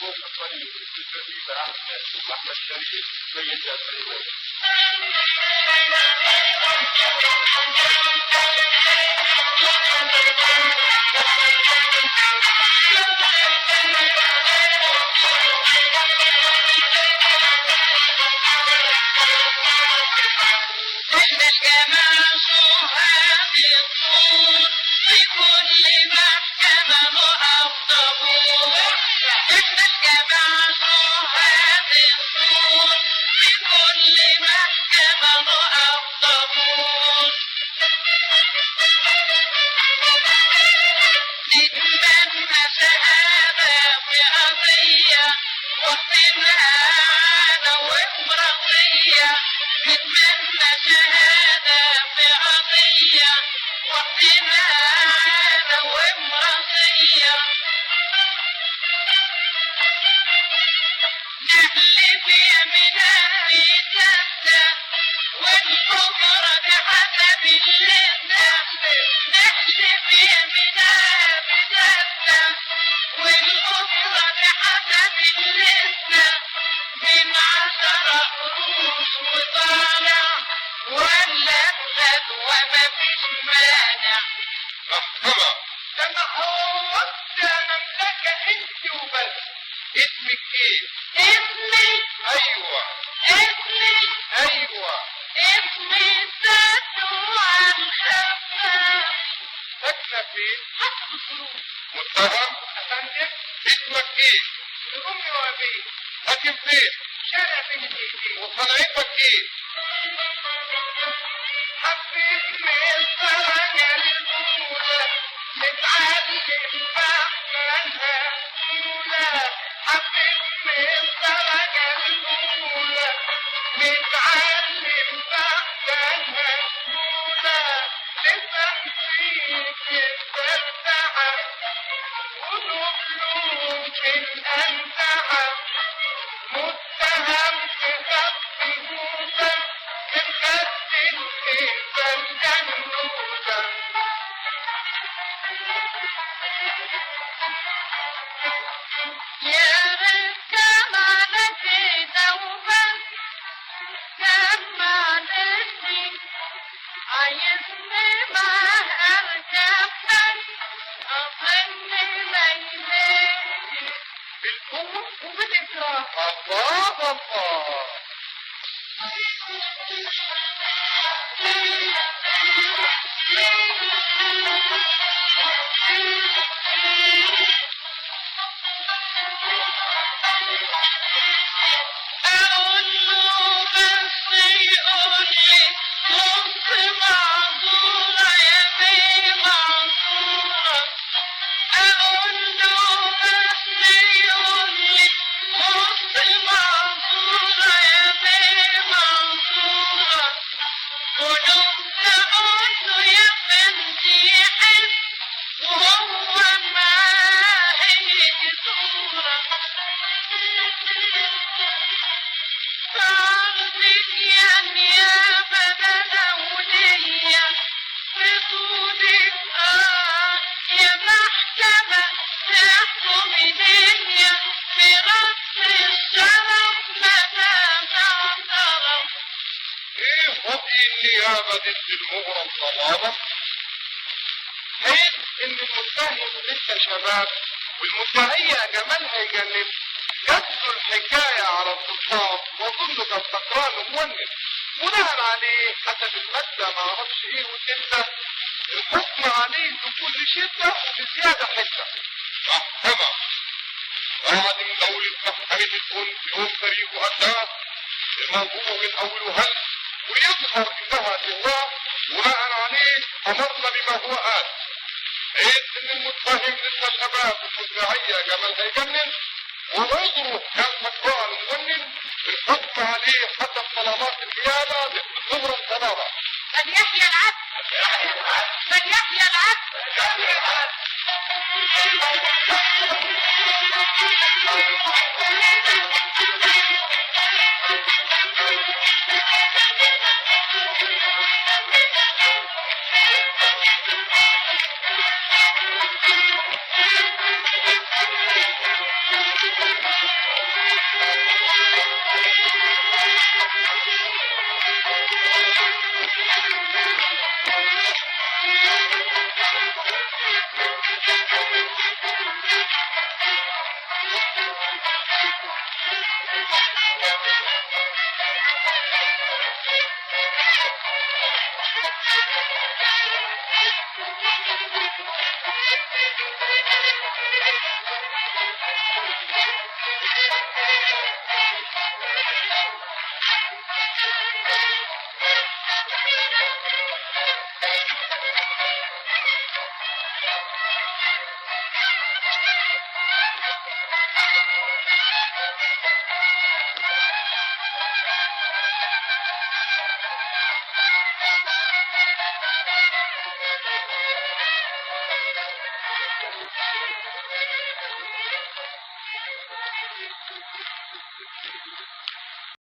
فوق الطريق الجديد احمد كريم سيد الفريق. الجمال صهاب الطول في كل محكمة نقف طابور. احنا الجمال صهاب الطول في كل محكمة نقف طابور. نتمنى شهادة في قضية واختمها عادة ومرضية. نتمنى شهادة في قضية واختمها عادة ومرضية. نحلف يمينها بجدة والكبرى بحسب اللذة. نحلف يمينها بجدة والكبرى بحسب اللذة. من 10 قروش وطالع ولا الغدوة مفيش مانع. محكمة لما هو مملكة انت وبس. اسمك ايه؟ اسمي ايوه اسمي ايوه اسمي سدوة الخفاف. ساكنة فين؟ حسب الظروف. متهم؟ أفندم اسمك ايه؟ لأمي وأبي ساكن فين؟ شارع بين الإيدين. وصنعتك ايه؟ حبيت من الدرجة الأولى نتعلم أحسنها أولى. حبيت من الدرجة الأولى نتعلم أحسنها أولى. نفهم فيك التفتحة ونقلوب الأمتعة. متهم في خط موسى من خد الإنسان جنوسة. يا ريت كان على كده وبس. كان معلش عايزني معاه أركب بس أظن ليلتي بالقوة وبالإكراه. الله الله. أقول له بس يقول لي نص معذورة يا بيه معذورة. أقول له بس يقول لي نص معذورة يا بيه معذورة. ولو أقول له يا بنتي حس وهو معاه هيك صورة. صارتك يا نيابة دولية بطولك يا محكمة تحكم دنيا في رأس الشرف مدى طرف. ايه وضع النيابة ضد المغرم طلابة؟ حيث ان المتهم لسه شباب والمدعية جمالها يجنن. جبسوا الحكاية على الضباط وظنوا كان سكران مونس. بناء عليه حسب المادة معرفش ايه وتنسى الحكم عليه بكل شدة وبزيادة حدة. محكمة بعد من دولة محكمة تكون يوم تاريخ أساس الموضوع من أوله هل ويظهر إنها سواه. بناء عليه أمرنا بما هو آت حيث إن المتهم لسه شباب والمدعية جمالها يجنن وعذره كان سكران مجنن. الحكم عليه حسب طلبات النيابة ضد الزمرة الطلبة. من يحيى العدل من يحيى العدل.